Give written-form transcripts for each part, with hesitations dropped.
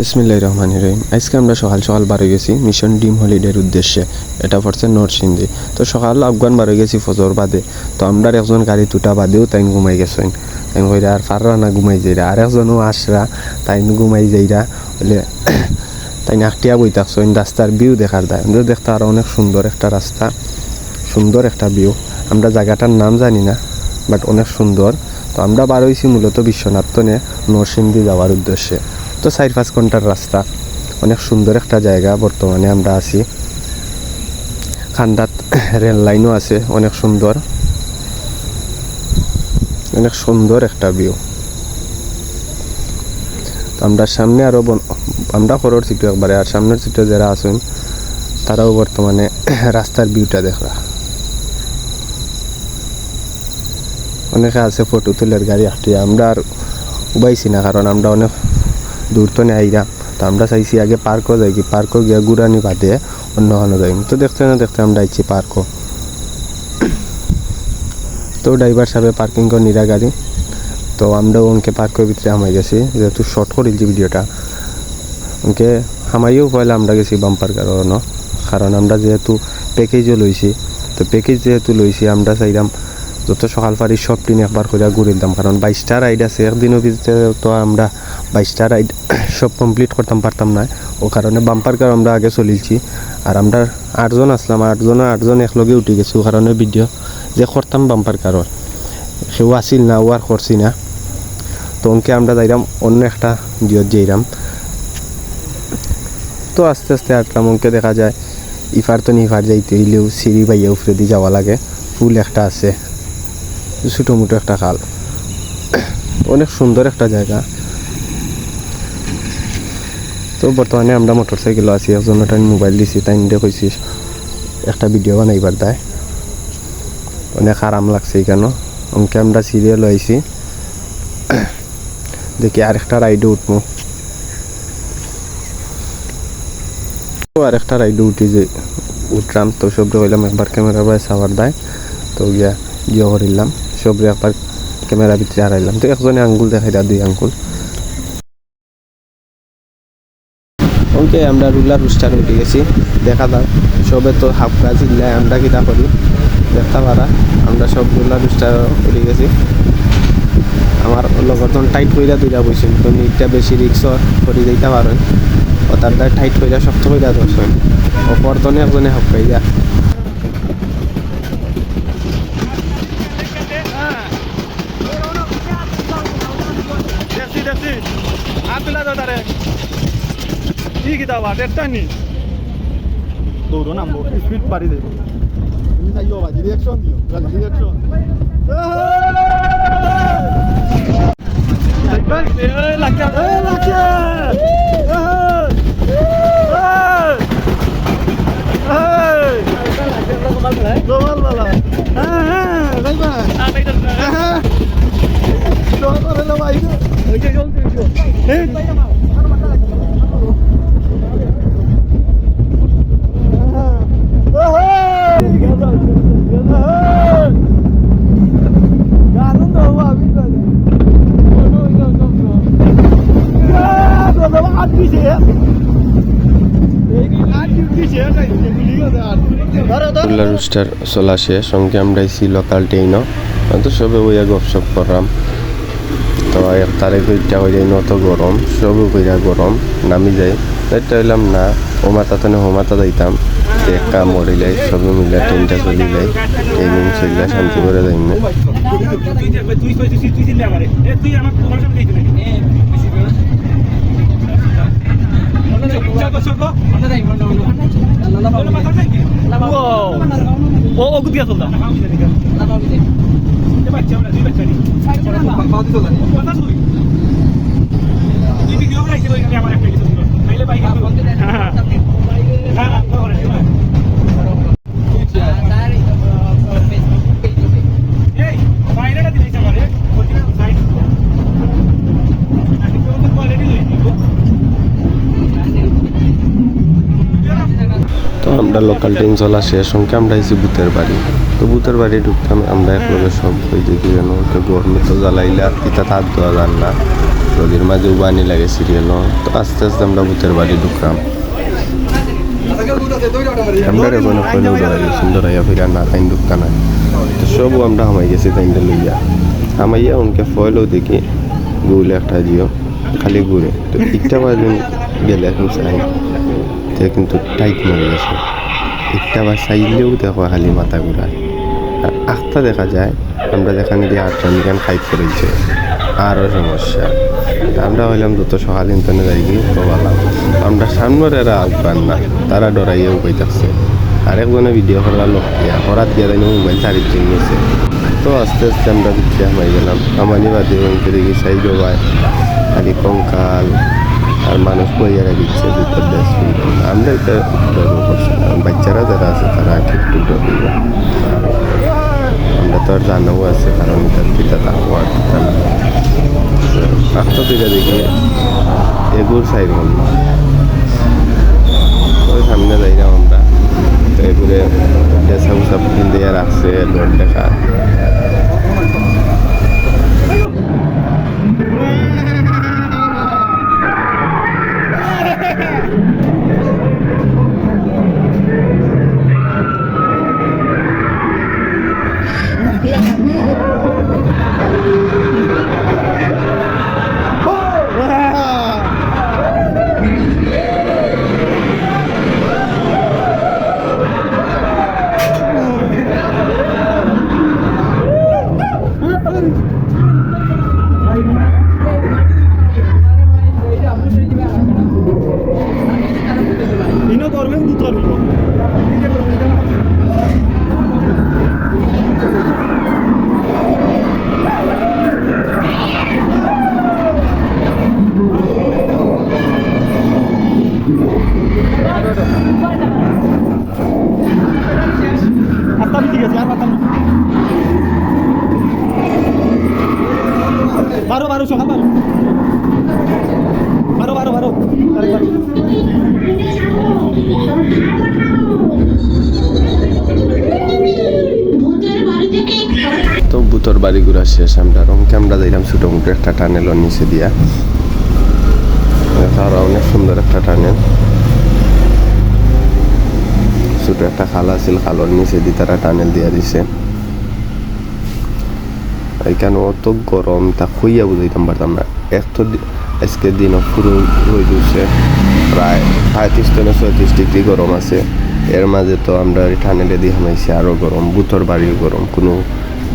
বিসমিল্লাহির রহমানির রহিম। আজকে আমরা সকাল সকাল বার হয়ে গেছি মিশন ডিম হলিডের উদ্দেশ্যে। এটা পড়ছে নরসিংদী। তো সকাল আফগান বার হয়ে গেছি ফজর বাদে। তো আমরা একজন গাড়ি দুটা বাদেও তাই ঘুমাই গেছেন। তাই কইরা আর ফাররা না ঘুমাই যাইরা, আর একজনও আসরা তাই ঘুমাই যাইরা বলে তাই নাকটিয়া বই থাকছেন রাস্তার ভিউ দেখার দায়। আমরা দেখতে আরও অনেক সুন্দর একটা রাস্তা, সুন্দর একটা ভিউ। আমরা জায়গাটার নাম জানি না, বাট অনেক সুন্দর। তো আমরা বার হয়েছি মূলত বিশ্বনাথনে নরসিংদী যাওয়ার উদ্দেশ্যে। তো 4-5 ঘন্টার রাস্তা, অনেক সুন্দর একটা জায়গা। বর্তমানে আমরা আছি খান্দাত, রেল লাইনও আছে, অনেক সুন্দর, অনেক সুন্দর একটা ভিউ। আমরা সামনে আরও আমরা খরর সিটু একবারে, আর সামনের সিটে যারা আছেন তারাও বর্তমানে রাস্তার ভিউটা দেখরা। অনেকে আছে ফটো তুলের গাড়ি হাঁটিয়ে, আমরা আর উবাইছি না, কারণ আমরা অনেক দূর তো নেই আইরা। তো আমরা চাইছি আগে পার্কও যাই, কি পার্কও গিয়ে ঘুরানি বাদে অন্য কোনো যাই। তো দেখতে না দেখতে আমরা আইছি পার্কও। তো ড্রাইভার সাহেব পার্কিং করে নিরা গাড়ি। তো আমরাও ওনকে পার্কের ভিতরে হামাই গেছি, যেহেতু শর্ট করেছি ভিডিওটা। ওনকে হামাইও পয়লা আমরা গেছি বাম্পার কারণ আমরা যেহেতু প্যাকেজও লইছি। তো প্যাকেজ যেহেতু লইছি আমরা চাইলাম যত সকাল পারি সব দিন একবার করে ঘুরে দিতাম, কারণ 22টা রাইড আছে একদিনের ভিতরে। তো আমরা 22টা রাইড সব কমপ্লিট করতাম পারতাম না, ও কারণে বাম্পার কার আমরা আগে চলিছি। আর আমরা 8 জন আসলাম, 8 জন একলগে উঠে গেছি। ও কারণে ভিডিও যে করতাম বাম্পার কারর সেও আসিল না, ও আর করছি না। তো ওনকে আমরা যাইলাম অন্য একটা জিওত যাইলাম। তো আস্তে আস্তে হাঁটলাম, ওনকে দেখা যায় ইফার তো ইফার যাইতে হইলেও সিঁড়ি বাইয়া উফরে দিয়ে যাওয়া লাগে। ফুল একটা আছে, ছোটো মোটো একটা খাল, অনেক সুন্দর একটা জায়গা। তো বর্তমানে আমরা মোটর সাইকেলও আছি, একজনটা মোবাইল দিছি, তাই নিয়ে কইছি একটা ভিডিও বানাইবার দেয়। অনেক আরাম লাগছে এখানে। অঙ্কে আমরা সিরিয়াল আইছি, দেখি আরেকটা রাইডে উঠবো। আরেকটা রাইডে উঠি যে উঠলাম। তো সবরে হইলাম একবার ক্যামেরা বাই সাবার দেয়। তো গিয়া জিও করিলাম, সবরে একবার ক্যামেরা ভিতরে হারাইলাম। তো একজনে আঙ্গুল দেখাই দেয়, 2 আঙ্গুল। ওকে আমরা রুলার রুস্টার উঠে গেছি, দেখা যাক সবে তো হাফ কাজ ইল্লায় আমরা কিটা করি দেখতে পারা। আমরা সব রুলার রুস্টার উঠে গেছি। আমার লগরজন টাইট কইরা দুইটা বইছেন, তুমি এটা বেশি রিক্স করে দিতে পারেন। ও তার দ্বারা টাইট কইরা শক্ত কইরা ধরছেন, ও পরতনে একজনে হাফ খাই যা। দৌড়ো নামবো, স্পিড পারি দেবো। তুমি চাইও বা ডিরেকশন দিও, ডিরেকশন। রুলার রুস্টার চলা শেষ, সঙ্গে আমরা আইছি লোকাল ট্রেনও। তো সবে ওইয়া গপসপ করলাম। তো 1 তারিখ ওইটা হয়ে যায় নত গরম, সবে কইরা গরম নামি যায়। তাইটা হইলাম না ও মাথা তো ও মাথা যাইতাম, একা মরিলাই সবে মিলে ট্রেনটা চলিলাই, ট্রেনিং চলিলা শান্তি করে যাই না। তো আমরা লোকাল ট্রেন চলা শেষ, সঙ্গে আমরা আইছি ভূতের বাড়ি। তো ভূতের বাড়ি ঢুকতাম আমরা একলগে সব হয়ে যে গরমে তো জ্বালাইলে আর পিতা হাত দেওয়া যান না। নদীর মাঝেও বানি লাগে সিরিয়াল তো আস্তে আস্তে আমরা ভূতের বাড়ি ঢুকলাম আমরা এখন কইলেও ডরাই সুন্দর হইয়া ফিরা না তাই ঢুকতা না তো সবও আমরা হামাই গেছি তাইনটা লইয়া হামাইয়া উনকে ফয়লেও দেখি গুলে একটা দিও খালি ঘুরে তো একটা বাজে গেলে এখন চাই তো কিন্তু টাইট মরে গেছে একটা বার চাইলেও দেখো খালি মাথা ঘুরায় আর আখটা দেখা যায় আমরা যেখানে দিয়ে আটটা মিকান খাইট করেছে আরও সমস্যা আমরা হইলাম যত সকাল ইন্তনে যাই গিয়ে তো বললাম আমরা সামনের এরা আউপান না তারা ডরাইয়েও বই থাকছে আরেকজনে ভিডিও করার লোক গিয়া হরাত গিয়া দেয় মোবাইল চারির চিনিয়েছে তো আস্তে আস্তে আমরা ভিতরে হামাই গেলাম আমানি বাদে ওইকে দেখি সাই জবায় খালি কঙ্কাল আর মানুষ বইয়ারা দিচ্ছে ভিতর দেশ আমরা এটা ডর করছি বাচ্চারা যারা আছে তারা একটু ডরবে আমরা তো আর জানাও আছে কারণ এটার পিতা তাও আর পিতা না আটটা দিকে দেখি এগুর সাইড বলল ওই সামনে যাইলাম আমরা তো এগুলো ডেসা উসা কিনতে রাখছে লোড দেখা বারো বারো সকাল বারো বারো বারো বারো তো ভূতর বাড়ি ঘুরা শেষ আমরা রংকে আমরা যাইলাম ছোটো মোটো একটা টানেলের নিচে দিয়া তারা অনেক সুন্দর একটা টানেল ছোটো একটা খালা ছিল খালোর নিচে দিয়ে তারা টানেল দিয়া দিছে এখানে অত গরম তা খুইয়া বুঝাইতাম পারতাম না একটু আজকের দিনও পুরো হয়ে দিচ্ছে প্রায় 35-36 ডিগ্রি গরম আছে এর মাঝে তো আমরা টানেলে দিয়ে হামাইছি আরও গরম ভূতর বাড়িও গরম কোনো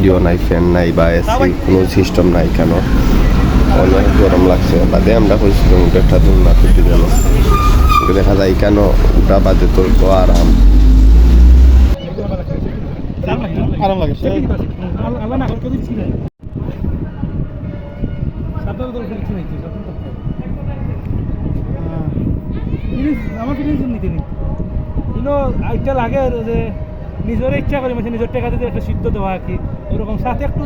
ডিও নাই ফ্যান নাই বা এসি কোনো সিস্টেম নাই কেন অনেক গরম লাগছে বাদে আমরা কইছিলাম একটা দুলনা ছুটি গেল দেখা যায় কেন ওটা বাদে তোর তো আরাম আরাম লাগে আল্লাহ না করতে দিচ্ছি না সাতটা তো কিছু নাই আমার ফিলিংস নিতে নেই কিন্তু একটা লাগে যে নিজের ইচ্ছা করে মানে নিজের টাকা দিতে একটা সিদ্ধ দেওয়া আর কি ওরকম সাথে একটু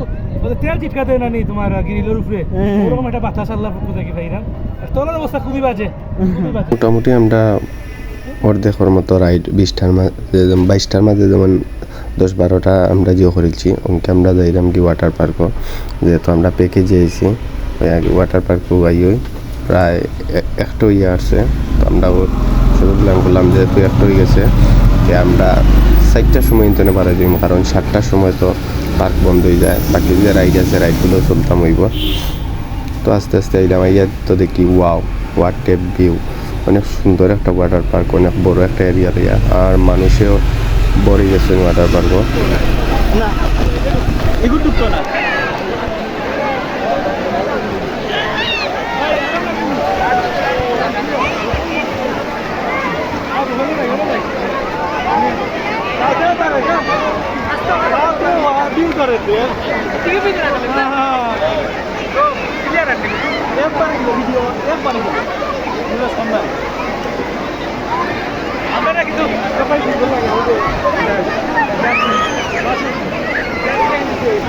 তেল চিটকা দেয় না নি তোমার গ্রিলের উপরে ওরকম একটা বাতাস আল্লাহ পক্ষ থেকে পাইলাম তোলার অবস্থা খুবই বাজে মোটামুটি আমরা অর্ধেকের মতো রাইড 20টার মাঝে 22টার মাঝে যেমন 10-12টা আমরা জিও করেছি ওকে আমরা যাইলাম কি ওয়াটার পার্কও যেহেতু আমরা প্যাকেজে আইছি ওই ওয়াটার পার্কও আইই প্রায় একটা ইয়ে আসছে তো আমরা শুধু প্ল্যান করলাম যেহেতু একটা হয়ে গেছে যে আমরা 4টার সময় ইন্টারনে পারা যাইব কারণ 7টার সময় তো পার্ক বন্ধ হয়ে যায় বাকি যে রাইড আছে রাইডগুলো চলতাম হইব তো আস্তে আস্তে আইলাম আইয়া তো দেখি ওয়াট টেপ ভিউ অনেক সুন্দর একটা ওয়াটার পার্ক অনেক বড় একটা এরিয়া দিয়া আর মানুষেও ভরে গেছে ওয়াটার পার্কও না এগুলো টুকতো না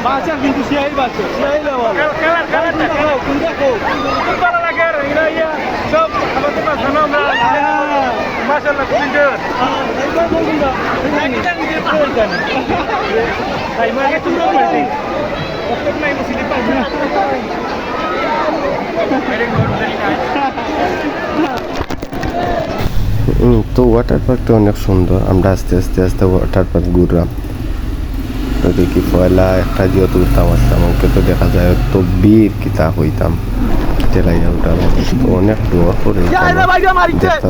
বাচ্চা কিন্তু সেই বাচ্চা সেই লেভেল কালার কালারটা কোন দেখো খুব ভালো লাগে আর ইয়া সব আমাদের পাশানো আমরা মাশাআল্লাহ সুন্দর এইবার বলুন না এইটা নিজে প্রয়োজন তাই মানে তুমি বলতে কত নাই মুসলিম পাইছো তো ওয়াটার পার্কটা অনেক সুন্দর। আমরা আস্তে আস্তে আস্তে ওয়াটার পার্ক ঘুরলাম। তো দেখি পয়লা একটা যেহেতু উঠতাম আসতাম, ওকে তো দেখা যায় তো বীর কিতা হইতাম টেলাইয়া উঠার তো অনেক ডর করে দেখতে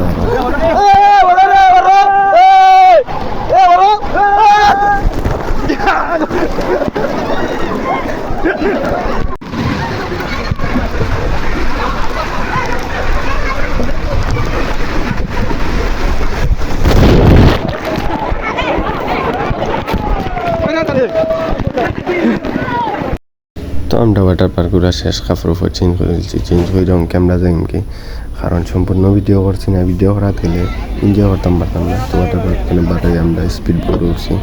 তো আমরা ওয়াটার পার্ক ঘুরা শেষ, কাপড় উপর চেঞ্জ করে দিচ্ছি, চেঞ্জ করে যখন ক্যামেরা যাইম কি, কারণ সম্পূর্ণ ভিডিও করছি না, ভিডিও করা গেলে এনজয় করতাম পারতাম না। তো ওয়াটার পার্ক থেকে বাড়াই আমরা স্পিড বোর্ডে উঠছি।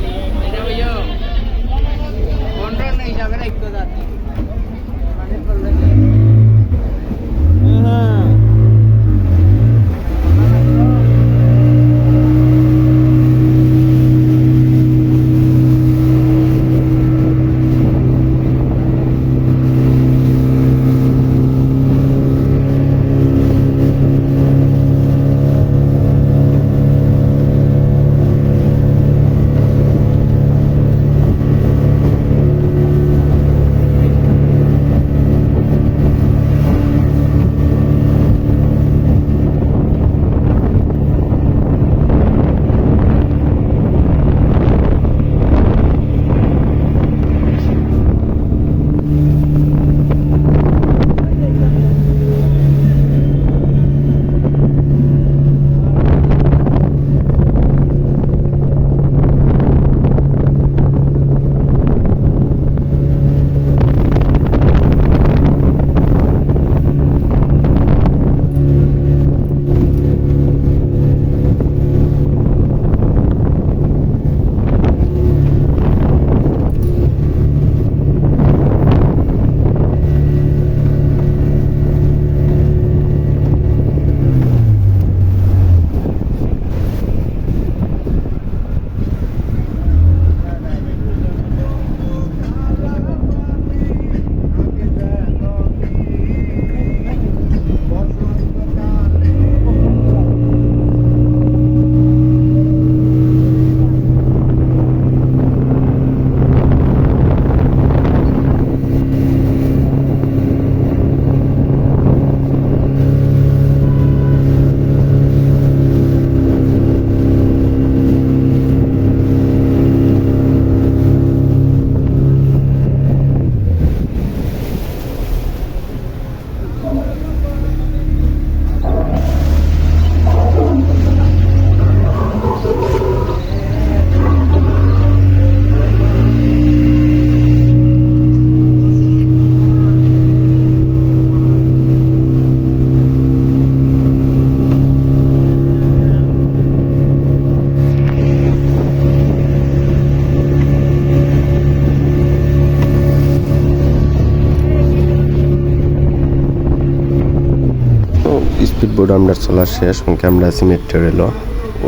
স্পিড বোর্ড আমরা চলা শেষ, আমরা আছি মেট্রো রেলও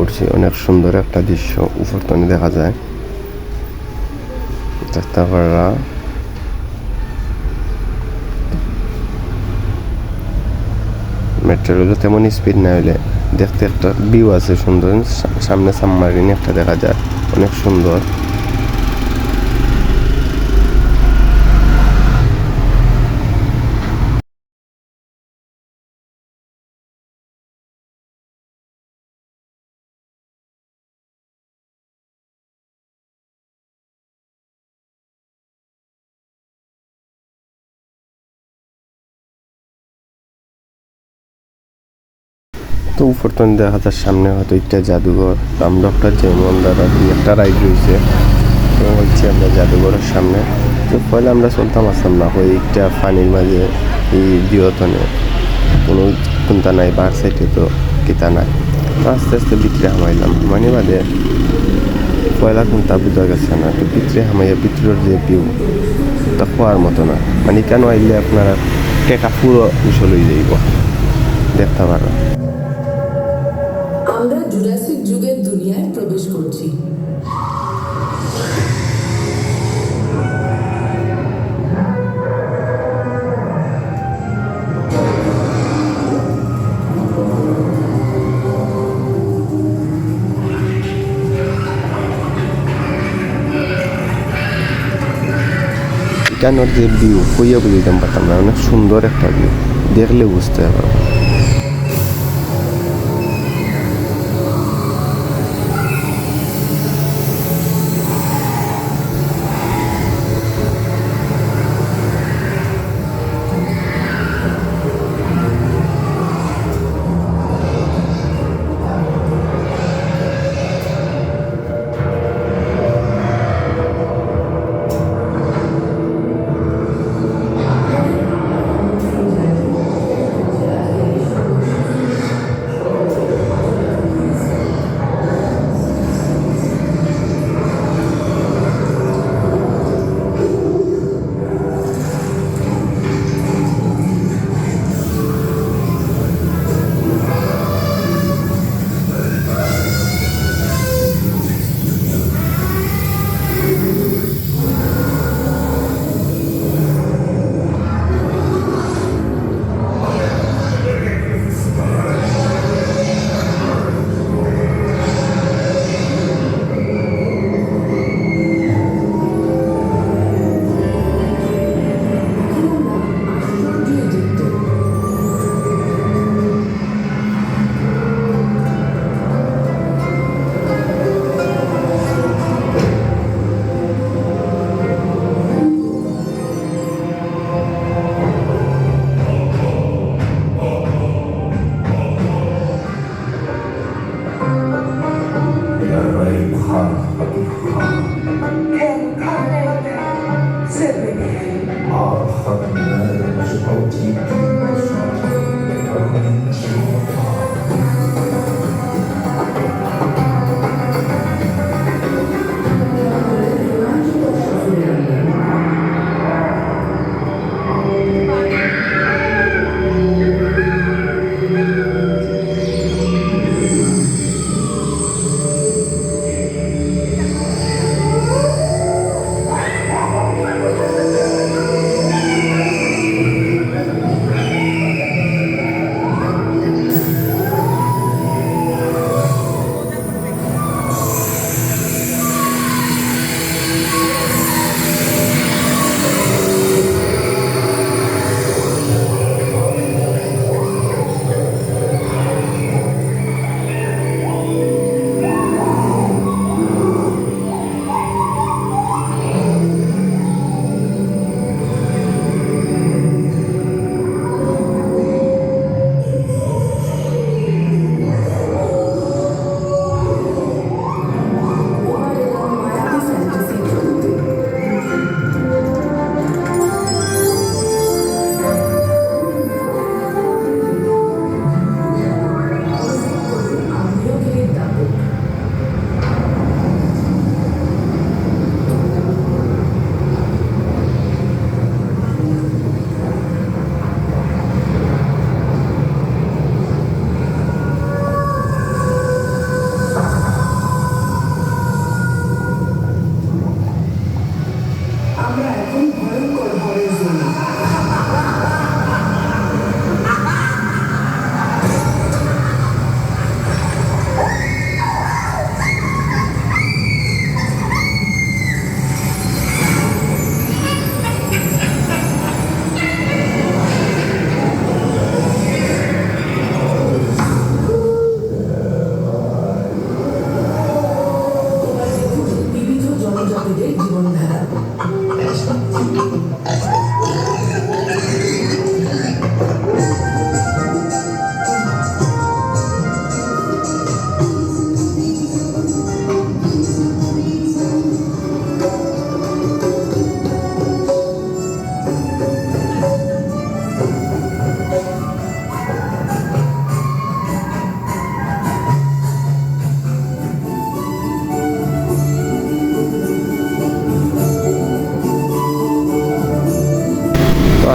উঠছি। অনেক সুন্দর একটা দৃশ্য উপর তনে দেখা যায়, দেখতে পারা। মেট্রো রেলও তেমন স্পিড না হইলে দেখতে একটা ভিউ আছে সুন্দর, সামনে সাবমারিন একটা দেখা যায়, অনেক সুন্দর। তো উপর তন দেখা যায় সামনে হয়তো একটা জাদুঘর, রামডক্টর জয়মোহন দাদার একটা রাইড রয়েছে, তো হচ্ছে আমরা জাদুঘরের সামনে। তো পয়লা আমরা চলতাম আসতাম না, ওই একটা পানির মাঝে এই জিওতনে কোনো কোনটা নাই, বার সাইডে তো কিতা নাই। তো আস্তে আস্তে ভিতরে হামাইলাম, মানে বাদে পয়লা কোনটা বোঝা গেছে না। তো ভিতরে হামাইয়া ভিতরের যে ভিউ তা খোয়ার মতো না, মানে কেন আইলে আপনারা টেকা পুরো উসল হয়ে যাইব, দেখতে পারো। আমরা জুরাসিক যুগের দুনিয়ায় প্রবেশ করছি। এখানোর যে ভিউ কইয়া বুঝিতাম পারতাম না, অনেক সুন্দর একটা ভিউ, দেখলে বুঝতে পারবো।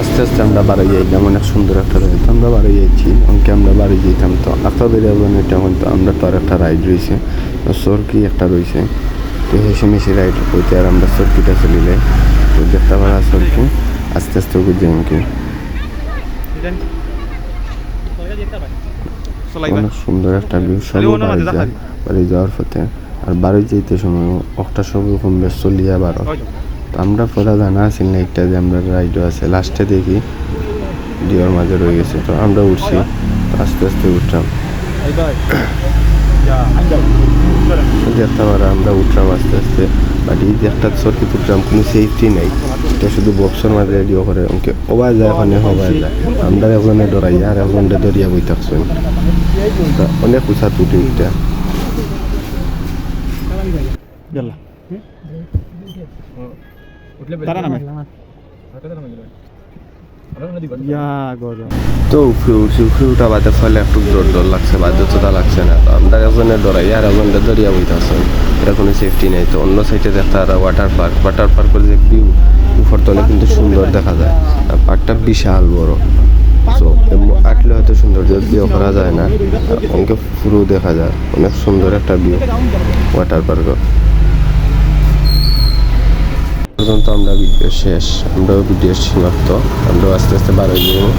আস্তে আস্তে আমরা বাড়ি যাইলাম, অনেক সুন্দর একটা রাইড, আমরা বাড়ি যাইছি। অঙ্কে আমরা বাড়ি যেতাম তো আপনাদের এটা তো আমরা তো আর একটা রাইড রয়েছে, সরকি একটা রয়েছে, তো হেসে মেশে রাইড হইতে আর আমরা সরকিটা চলিলে তো দেখতে পারা সরকি আস্তে আস্তে বুঝে কি অনেক সুন্দর একটা ভিউ। সব বাড়ি যাওয়ার পথে আর বাড়ি যেতে সময় একটা সব রকম বেশ চলিয়া বারো তো আমরা পরে জানা আছি না একটা যে আমরা রাইডও আছে লাস্টে দেখি ডিওর মাঝে রয়ে গেছে তো আমরা উঠছি তো আস্তে আস্তে উঠলাম দেখতাম আর আমরা উঠলাম আস্তে আস্তে বাট এই যে একটা সরকি উঠলাম কোনো সেফটি নেই তো শুধু বক্সের মাঝে রেডিও করে ওকে ওবা যায় ওখানে হবাই যায় আমরা একজনে ডরাই আর একজনে দরিয়া বই থাকছেন অনেক উঁচা তুটি উঠটা তো উপরে উঠা বাদে ফলে একটু ডর লাগছে বাধ্যতা লাগছে না তো আমরা একজনে ডরাই আর একজনে দরিয়া বই থাকছেন এটা কোনো সেফটি নেই তো অন্য সাইডে দেখা আর ওয়াটার পার্কের যে ভিউ উপর তলে কিন্তু সুন্দর দেখা যায় আর পার্কটা বিশাল বড় তো আটলে হয়তো সৌন্দর্য ভিউ করা যায় না অনেকে পুরো দেখা যায় অনেক সুন্দর একটা ভিউ ওয়াটার পার্ক পর্যন্ত আমরা ভিডিও শেষ আমরাও ভিডিও সমাপ্ত আমরাও আস্তে আস্তে বার হয়ে যাবো